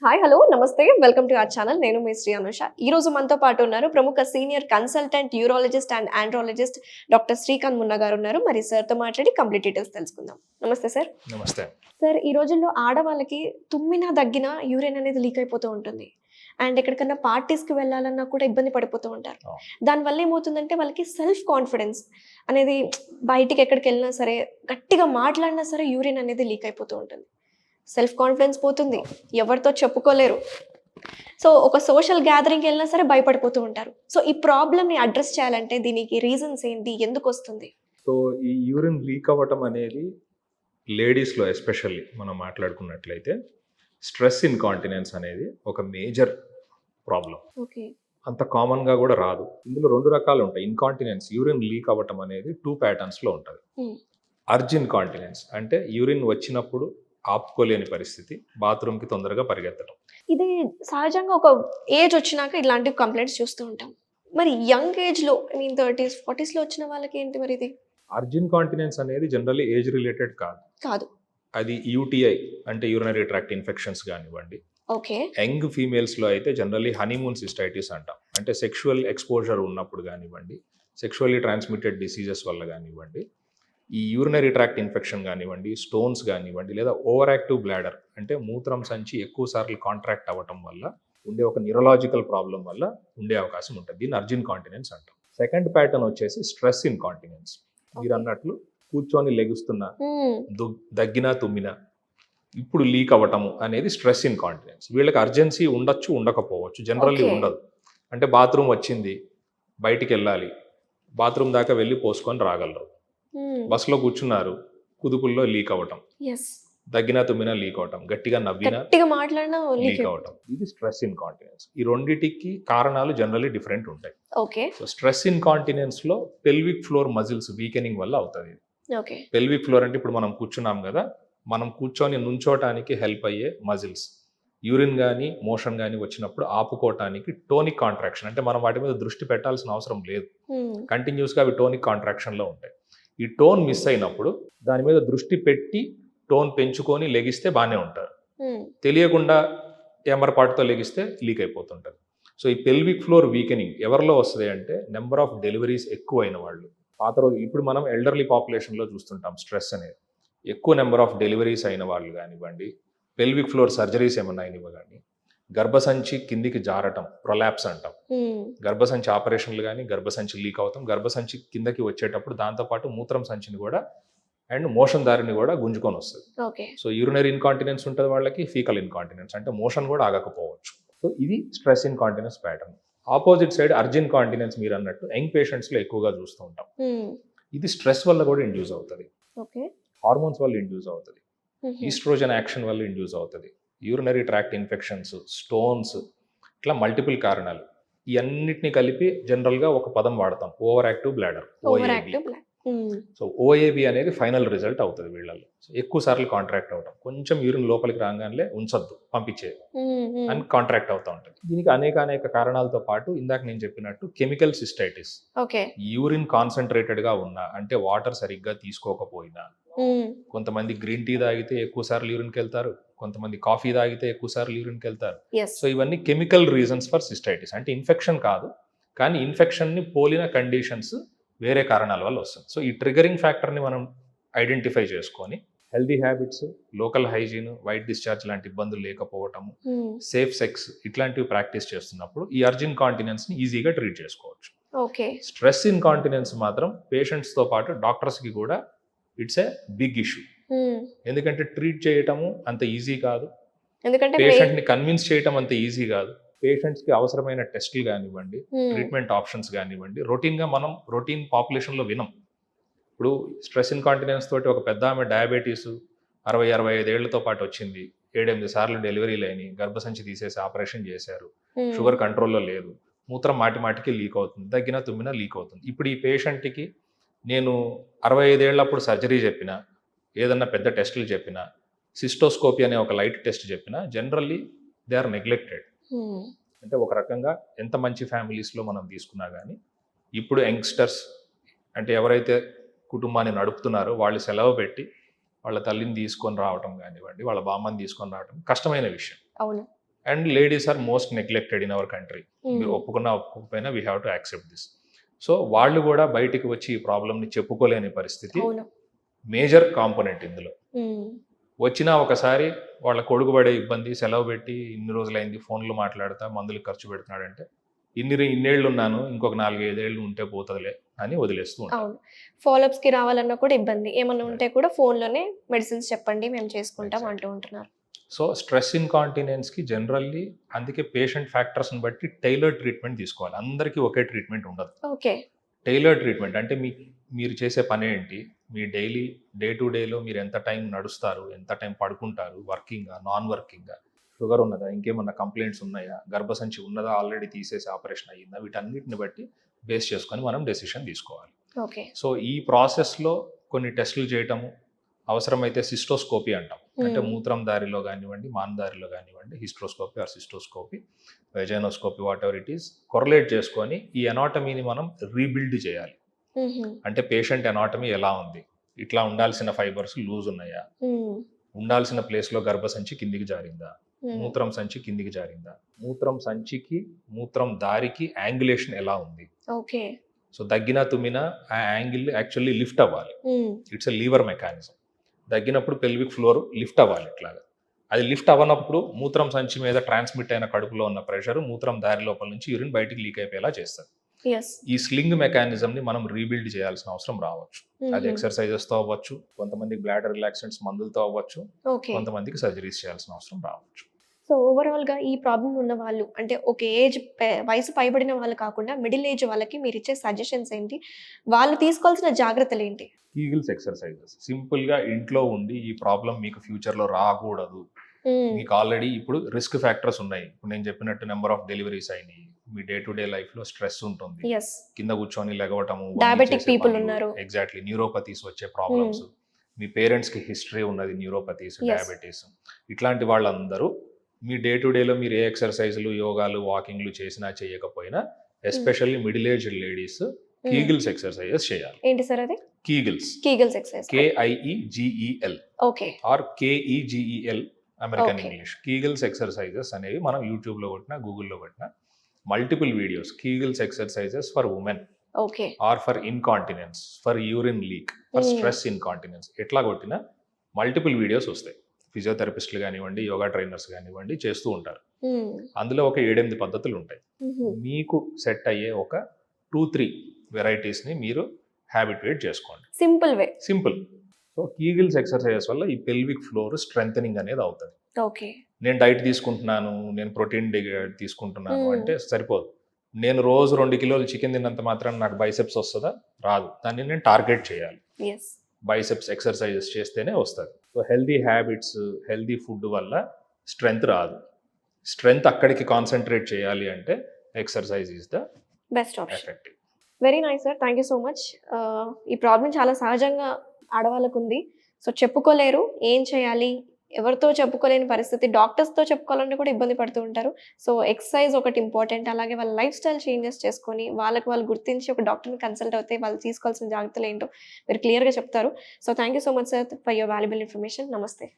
Hi hello నమస్తే welcome to our channel. నేను మీ శ్రీ అనుష. ఈ రోజు మనతో పాటు ఉన్నారు ప్రముఖ senior consultant urologist and andrologist doctor Srikanth Munna గారు ఉన్నారు. మరి సార్తో మాట్లాడి కంప్లీట్ డీటెయిల్స్ తెలుసుకుందాం. నమస్తే సార్. నమస్తే. సార్, ఈ రోజుల్లో ఆడవాళ్ళకి తుమ్మినా దగ్గినా యూరిన్ అనేది లీక్ అయిపోతూ ఉంటుంది. అండ్ ఎక్కడికన్నా పార్టీస్కి వెళ్ళాలన్నా కూడా ఇబ్బంది పడిపోతూ ఉంటారు. దానివల్ల ఏమవుతుందంటే వాళ్ళకి సెల్ఫ్ కాన్ఫిడెన్స్ అనేది బయటికి ఎక్కడికి వెళ్ళినా సరే గట్టిగా మాట్లాడినా సరే యూరిన్ అనేది లీక్ అయిపోతూ ఉంటుంది. సెల్ఫ్ కాన్ఫిడెన్స్ పోతుంది, ఎవరితో చెప్పుకోలేరు. సో ఒక సోషల్ గ్యాదరింగ్కి వెళ్ళినా సరే భయపడిపోతూ ఉంటారు. సో ఈ ప్రాబ్లమ్ని అడ్రస్ చేయాలంటే దీనికి రీజన్స్ ఏంటి, ఎందుకు వస్తుంది? సో ఈ యూరిన్ లీక్ అవ్వటం అనేది లేడీస్లో ఎస్పెషల్లీ మనం మాట్లాడుకున్నట్లయితే స్ట్రెస్ ఇన్కాంటినెన్స్ అనేది ఒక మేజర్ ప్రాబ్లం. ఓకే. అంత కామన్గా కూడా రాదు. ఇందులో రెండు రకాలు ఉంటాయి. ఇన్కాంటినెన్స్, యూరిన్ లీక్ అవ్వటం అనేది 2 ప్యాటర్న్స్లో ఉంటుంది. అర్జ్ ఇన్కాంటినెన్స్ అంటే యూరిన్ వచ్చినప్పుడు ఆపుకోలేని పరిస్థితి, బాత్రూమ్కి తొందరగా పరిగెత్తడం. ఇది సహజంగా ఒక ఏజ్ వచ్చినాక ఇలాంటి కంప్లైంట్స్ చూస్తూ ఉంటాం. మరి యంగ్ ఏజ్లో ఐ మీన్ 30s 40sలో వచ్చిన వాళ్ళకి ఏంటి మరి ఇది? అర్జ్ ఇన్కాంటినెన్స్ అనేది జనరల్లీ ఏజ్ రిలేటెడ్ కాదు. అది యూటీఐ అంటే యూరినరీ ట్రాక్ట్ ఇన్ఫెక్షన్స్ కానివ్వండి. ఓకే. యంగ్ ఫీమేల్స్లో అయితే జనరల్లీ హనీమూన్ సిస్టైటిస్ అంటాం. అంటే సెక్షువల్ ఎక్స్పోజర్ ఉన్నప్పుడు కానివ్వండి, సెక్షువల్లీ ట్రాన్స్మిటెడ్ డిసీజెస్ వల్ల కానివ్వండి, ఈ యూరినరీ ట్రాక్ట్ ఇన్ఫెక్షన్ కానివ్వండి, స్టోన్స్ కానివ్వండి, లేదా ఓవర్ యాక్టివ్ బ్లాడర్ అంటే మూత్రం సంచి ఎక్కువ సార్లు కాంట్రాక్ట్ అవ్వటం వల్ల ఉండే ఒక న్యూరలాజికల్ ప్రాబ్లం వల్ల ఉండే అవకాశం ఉంటుంది. దీన్ని అర్జ్ ఇన్కాంటినెన్స్ అంటాం. సెకండ్ ప్యాటర్న్ వచ్చేసి స్ట్రెస్ ఇన్కాంటినెన్స్. మీరు అన్నట్లు కూర్చొని లెగుస్తున్నా, దగ్గినా తుమ్మినా ఇప్పుడు లీక్ అవ్వటము అనేది స్ట్రెస్ ఇన్కాంటినెన్స్. వీళ్ళకి అర్జెన్సీ ఉండొచ్చు, ఉండకపోవచ్చు. జనరల్లీ ఉండదు. అంటే బాత్రూమ్ వచ్చింది, బయటికి వెళ్ళాలి, బాత్రూమ్ దాకా వెళ్ళి పోసుకొని రాగలరు. బస్సులో కూర్చున్నారు, కుదుపుల్లో లీక్ అవ్వటం, దగ్గినా తుమ్మినా లీక్ అవటం, గట్టిగా నవ్వినా లీక్ అవటం, ఇది స్ట్రెస్ ఇన్కాంటినెన్స్. ఈ రెండిటికి కారణాలు జనరల్లీ డిఫరెంట్ ఉంటాయి. ఓకే. సో స్ట్రెస్ ఇన్కాంటినెన్స్ లో పెల్విక్ ఫ్లోర్ మజిల్స్ వీకెనింగ్ వల్ల అవుతుంది. పెల్విక్ ఫ్లోర్ అంటే ఇప్పుడు మనం కూర్చున్నాం కదా, మనం కూర్చొని నుంచోటానికి హెల్ప్ అయ్యే మజిల్స్. యూరిన్ కానీ మోషన్ కానీ వచ్చినప్పుడు ఆపుకోవటానికి టోనిక్ కాంట్రాక్షన్, అంటే మనం వాటి మీద దృష్టి పెట్టాల్సిన అవసరం లేదు, కంటిన్యూస్గా అవి టోనిక్ కాంట్రాక్షన్లో ఉంటాయి. ఈ టోన్ మిస్ అయినప్పుడు దాని మీద దృష్టి పెట్టి టోన్ పెంచుకొని లెగిస్తే బాగానే ఉంటారు. తెలియకుండా ఏమరపాటుతో లెగిస్తే లీక్ అయిపోతుంటారు. సో ఈ పెల్విక్ ఫ్లోర్ వీకెనింగ్ ఎవరిలో వస్తుంది అంటే నెంబర్ ఆఫ్ డెలివరీస్ ఎక్కువ అయిన వాళ్ళు. పాత రోజు ఇప్పుడు మనం ఎల్డర్లీ పాపులేషన్లో చూస్తుంటాం స్ట్రెస్ అనేది. ఎక్కువ నెంబర్ ఆఫ్ డెలివరీస్ అయిన వాళ్ళు కానివ్వండి, పెల్విక్ ఫ్లోర్ సర్జరీస్ ఏమన్నా అయినవి కానీ, గర్భసంచి కిందికి జారటం ప్రొలాప్స్ అంటాం. గర్భసంచి ఆపరేషన్లు కానీ గర్భసంచి లీక్ అవుతాం. గర్భసంచి కిందకి వచ్చేటప్పుడు దాంతోపాటు మూత్రం సంచిని కూడా అండ్ మోషన్ దారిని కూడా గుంజుకొని వస్తుంది. సో యూరినరీ ఇన్కాంటినెన్స్ ఉంటుంది వాళ్ళకి, ఫీకల్ ఇన్కాంటినెన్స్ అంటే మోషన్ కూడా ఆగకపోవచ్చు. సో ఇది stress incontinence pattern. Opposite side urge incontinence మీరు అన్నట్టు యంగ్ పేషెంట్స్లో ఎక్కువగా చూస్తూ ఉంటాం. ఇది స్ట్రెస్ వల్ల కూడా ఇండ్యూస్ అవుతుంది, హార్మోన్స్ వల్ల ఇండ్యూస్ అవుతుంది, ఈస్ట్రోజన్ యాక్షన్ వల్ల ఇండ్యూస్ అవుతుంది, యూరినరీ ట్రాక్ట్ ఇన్ఫెక్షన్స్, స్టోన్స్, ఇట్లా మల్టిపుల్ కారణాలు. ఇవన్నిటిని కలిపి జనరల్గా ఒక పదం వాడతాం, ఓవర్ యాక్టివ్ బ్లాడర్, ఓఏబి. సో ఓఏబి అనేది ఫైనల్ రిజల్ట్ అవుతుంది వీళ్ళలో. ఎక్కువ సార్లు కాంట్రాక్ట్ అవటం, కొంచెం యూరిన్ లోపలికి రాగానే ఉంచొద్దు, పంపించేది అని కాంట్రాక్ట్ అవుతూ ఉంటుంది. దీనికి అనేక కారణాలతో పాటు ఇందాక నేను చెప్పినట్టు కెమికల్ సిస్టైటిస్, యూరిన్ కాన్సన్ట్రేటెడ్గా ఉన్నా అంటే వాటర్ సరిగ్గా తీసుకోకపోయినా, కొంతమంది గ్రీన్ టీ తాగితే ఎక్కువ సార్లు యూరిన్కి వెళ్తారు, కొంతమంది కాఫీ తాగితే ఎక్కువ సార్లు యూరిన్కి వెళ్తారు. సో ఇవన్నీ కెమికల్ రీజన్స్ ఫర్ సిస్టైటిస్. అంటే ఇన్ఫెక్షన్ కాదు, కానీ ఇన్ఫెక్షన్ని పోలిన కండిషన్స్ వేరే కారణాల వల్ల వస్తుంది. సో ఈ ట్రిగరింగ్ ఫ్యాక్టర్ని మనం ఐడెంటిఫై చేసుకొని healthy habits, local hygiene, white discharge లాంటి ఇబ్బందులు లేకపోవటము, సేఫ్ సెక్స్ ఇట్లాంటివి ప్రాక్టీస్ చేస్తున్నప్పుడు ఈ అర్జ్ ఇన్కాంటినెన్స్ని ఈజీగా ట్రీట్ చేసుకోవచ్చు. స్ట్రెస్ ఇన్కాంటినెన్స్ మాత్రం పేషెంట్స్తో పాటు డాక్టర్స్కి కూడా ఇట్స్ ఏ బిగ్ ఇష్యూ. ఎందుకంటే ట్రీట్ చేయటము అంత ఈజీ కాదు, పేషెంట్ని కన్విన్స్ చేయటం అంత ఈజీ కాదు. పేషెంట్స్కి అవసరమైన టెస్టులు కానివ్వండి, ట్రీట్మెంట్ ఆప్షన్స్ కానివ్వండి, రొటీన్గా మనం రొటీన్ పాపులేషన్లో వినం. ఇప్పుడు స్ట్రెస్ ఇన్కాంటినెన్స్ తోటి ఒక పెద్ద ఆమె డయాబెటీస్ 60-65 ఏళ్లతో పాటు వచ్చింది, 7-8 సార్లు డెలివరీలు అయినాయి, గర్భసంచి తీసేసి ఆపరేషన్ చేశారు, షుగర్ కంట్రోల్లో లేదు, మూత్రం మాటికి లీక్ అవుతుంది, దగ్గినా తుమ్మినా లీక్ అవుతుంది. ఇప్పుడు ఈ పేషెంట్కి నేను 65 ఏళ్ళప్పుడు సర్జరీ చెప్పినా, ఏదన్నా పెద్ద టెస్టులు చెప్పినా, సిస్టోస్కోపీ అనే ఒక లైట్ టెస్ట్ చెప్పినా జనరల్లీ దే ఆర్ నెగ్లెక్టెడ్. అంటే ఒక రకంగా ఎంత మంచి ఫ్యామిలీస్లో మనం తీసుకున్నా కానీ ఇప్పుడు యంగ్స్టర్స్ అంటే ఎవరైతే కుటుంబాన్ని నడుపుతున్నారో వాళ్ళు సెలవు పెట్టి వాళ్ళ తల్లిని తీసుకొని రావటం కానివ్వండి, వాళ్ళ బామ్మని తీసుకొని రావటం కష్టమైన విషయం. అవును. And ladies are most neglected in our country. మీరు ఒప్పుకున్నా ఒప్పుకోకపోయినా we have to accept this. So వాళ్ళు కూడా బయటికి వచ్చి ఈ ప్రాబ్లమ్ని చెప్పుకోలేని పరిస్థితి మేజర్ కాంపోనెంట్ ఇందులో. వచ్చినా ఒకసారి వాళ్ళ కొడుకు పడే ఇబ్బంది, సెలవు పెట్టి ఇన్ని రోజులైంది ఫోన్లో మాట్లాడతా మందులు ఖర్చు పెడుతున్నాడంటే ఇన్నేళ్ళు ఉన్నాను, ఇంకొక 4-5 ఏళ్ళు ఉంటే పోతుందిలే అని వదిలేస్తూ ఉంటాను. ఫాలోఅప్స్కి రావాలన్నా కూడా ఇబ్బంది, ఏమన్నా ఉంటే కూడా ఫోన్లోనే మెడిసిన్స్ చెప్పండి మేము చేసుకుంటాం అంటూ ఉంటున్నారు. సో స్ట్రెస్ ఇన్కాంటినెన్స్కి జనరల్లీ అందుకే పేషెంట్ ఫ్యాక్టర్స్ని బట్టి టైలర్డ్ ట్రీట్మెంట్ తీసుకోవాలి. అందరికీ ఒకే ట్రీట్మెంట్ ఉండదు. ఓకే, టైలర్డ్ ట్రీట్మెంట్ అంటే మీరు చేసే పని ఏంటి, మీ డైలీ డే టు డేలో మీరు ఎంత టైం నడుస్తారు, ఎంత టైం పడుకుంటారు, వర్కింగా నాన్ వర్కింగా, షుగర్ ఉన్నదా, ఇంకేమన్నా కంప్లైంట్స్ ఉన్నాయా, గర్భసంచి ఉన్నదా, ఆల్రెడీ తీసేసి ఆపరేషన్ అయ్యిందా, వీటన్నిటిని బట్టి బేస్ చేసుకొని మనం డెసిషన్ తీసుకోవాలి. ఓకే. సో ఈ ప్రాసెస్లో కొన్ని టెస్టులు చేయటము, అవసరమైతే సిస్టోస్కోపీ అంటాం, అంటే మూత్రం దారిలో కానివ్వండి, మానదారిలో కానివ్వండి, hysteroscopy or cystoscopy, vaginoscopy, whatever it is, correlate చేసుకొని ఈ ఎనాటమీని మనం రీబిల్డ్ చేయాలి. అంటే పేషెంట్ ఎనాటమీ ఎలా ఉంది, ఇట్లా ఉండాల్సిన ఫైబర్స్ లూజ్ ఉన్నాయా, ఉండాల్సిన ప్లేస్లో గర్భసంచి కిందికి జారిందా, మూత్రం సంచి కిందికి జారిందా, మూత్రం సంచికి మూత్రం దారికి యాంగులేషన్ ఎలా ఉంది. ఓకే. సో దగ్గిన తుమ్మిన ఆ యాంగిల్ యాక్చువల్లీ లిఫ్ట్ అవ్వాలి. It's a lever mechanism. దగ్గినప్పుడు పెల్విక్ ఫ్లోర్ లిఫ్ట్ అవ్వాలి ఇట్లాగా. అది లిఫ్ట్ అవ్వనప్పుడు మూత్రం సంచి మీద ట్రాన్స్మిట్ అయిన కడుపులో ఉన్న ప్రెషర్ మూత్రం దారి లోపల నుంచి యూరిన్ బయటికి లీక్ అయిపోయేలా చేస్తుంది. ఈ స్లింగ్ మెకానిజంని మనం రీబిల్డ్ చేయాల్సిన అవసరం రావచ్చు. అది ఎక్సర్సైజెస్తో అవ్వచ్చు, కొంతమందికి బ్లాడర్ రిలాక్సెంట్స్ మందులతో అవ్వచ్చు, కొంతమందికి సర్జరీస్ చేయాల్సిన అవసరం రావచ్చు. సో ఓవరాల్గా ఈ ప్రాబ్లం ఉన్న వాళ్ళు, అంటే ఒక ఏజ్ వయసు పైబడిన వాళ్ళు కాకుండా మిడిల్ ఏజ్ వాళ్ళకి మీరు ఇచ్చే సజెషన్స్ ఏంటి, వాళ్ళు తీసుకోవాల్సిన జాగ్రత్తలు ఏంటి? కీగిల్స్ ఎక్సర్సైజెస్ సింపుల్గా ఇంట్లో ఉండి ఈ ప్రాబ్లం మీకు ఫ్యూచర్లో రాకూడదు. మీకు ఆల్రెడీ ఇప్పుడు రిస్క్ ఫ్యాక్టర్స్ ఉన్నాయి. ఇప్పుడు నేను చెప్పినట్టు నెంబర్ ఆఫ్ డెలివరీస్ అయినాయి, మీ డే టు డే లైఫ్ లో స్ట్రెస్ ఉంటుంది, కింద కూర్చొని లెగవటము, డయాబెటిక్ పీపుల్ ఉన్నారు, ఎగ్జాక్ట్లీ న్యూరోపతీస్ వచ్చే ప్రాబ్లమ్స్, మీ పేరెంట్స్ కి హిస్టరీ ఉన్నది న్యూరోపతీస్, డయాబెటీస్, ఇట్లాంటి వాళ్ళందరూ మీ డే టు డేలో మీరు ఏ ఎక్సర్సైజ్లు, యోగాలు, వాకింగ్లు చేసినా చేయకపోయినా especially middle age ladies kegels exercises చేయాలి. ఏంటి సార్ అది? Kegels exercise, KIEGEL okay, or KEGEL American English. Kegels exercises అనేవి మనం యూట్యూబ్లో కొట్టినా, గూగుల్లో కొట్టినా multiple videos, kegels exercises for women, or for incontinence, for urine leak, for stress incontinence, ఎట్లా కొట్టినా మల్టిపుల్ వీడియోస్ వస్తాయి. ఫిజియోథెరపిస్టులు కానివ్వండి, యోగా ట్రైనర్స్ కానివ్వండి చేస్తూ ఉంటారు. అందులో ఒక 7-8 పద్ధతులు ఉంటాయి. మీకు సెట్ అయ్యే ఒక 2-3 వెరైటీస్ని మీరు హ్యాబిట్యుయేట్ చేసుకోండి. సింపుల్. సో కీగిల్స్ ఎక్సర్సైజెస్ వల్ల ఈ పెల్విక్ ఫ్లోర్ స్ట్రెంథనింగ్ అనేది అవుతుంది. ఓకే, నేను డైట్ తీసుకుంటున్నాను, నేను ప్రోటీన్ తీసుకుంటున్నాను అంటే సరిపోదు. నేను రోజు 2 కిలోలు చికెన్ తిన్నంత మాత్రం నాకు బైసెప్స్ వస్తుందా? రాదు. దాన్ని నేను టార్గెట్ చేయాలి. బైసెప్స్ ఎక్సర్సైజెస్ చేస్తేనే వస్తుంది. So healthy habits, healthy food వల్ల స్ట్రెంగ్త్ రాదు. స్ట్రెంగ్త్ అక్కడికి కాన్సన్ట్రేట్ చేయాలి అంటే exercise is the best option. Very nice sir, thank you so much. ఈ ప్రాబ్లం చాలా సహజంగా ఆడవాళ్ళకు ఉంది. సో చెప్పుకోలేరు, ఏం చేయాలి, ఎవరితో చెప్పుకోలేని పరిస్థితి, డాక్టర్స్తో చెప్పుకోవాలంటే కూడా ఇబ్బంది పడుతూ ఉంటారు. సో ఎక్సర్సైజ్ ఒకటి ఇంపార్టెంట్, అలాగే వాళ్ళ లైఫ్ స్టైల్ చేంజెస్ చేసుకొని వాళ్ళకి వాళ్ళు గుర్తించి ఒక డాక్టర్ని కన్సల్ట్ అవుతే వాళ్ళు తీసుకోవాల్సిన జాగ్రత్తలు ఏంటో మీరు క్లియర్గా చెప్తారు. So thank you so much sir for your valuable information. నమస్తే.